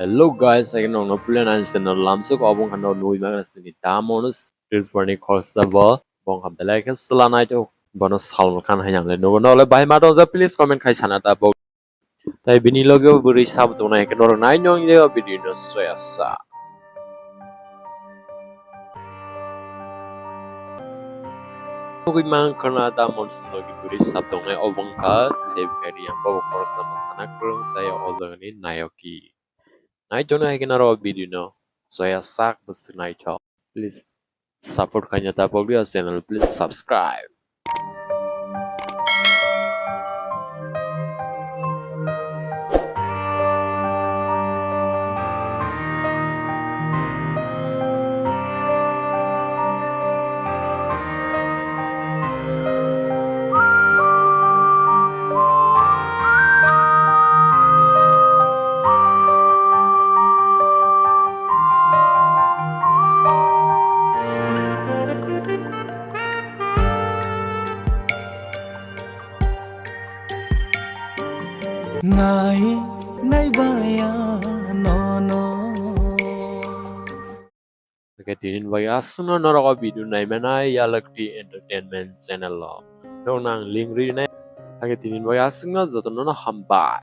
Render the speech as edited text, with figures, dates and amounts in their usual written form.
Hello guys, I know no plan and stand on lamsuk obong kando nui magas ni damonus tirfani korsaba bong ham belai kan selanai to bonus halm kan hayang le no no le bai ma don please comment kai sana ta bo tai bini logo buri sab to nai kan nai nyong ye video no stressa Pokoknya mang karena damon logi buri sab to nai obong ka save kari yang bo korsama sana kurung tai olong ni nayoki Nai to nai kan ro video no so ya sak bustu nai to please support kanya ta progress channel please subscribe Naiwi Naibaiya, nono. Oke, tinin bagi asuna nara video nai mana ya lakti entertainment channel lo. Dong nang link ri nai. Oke, tinin bagi asuna zato nona hamba.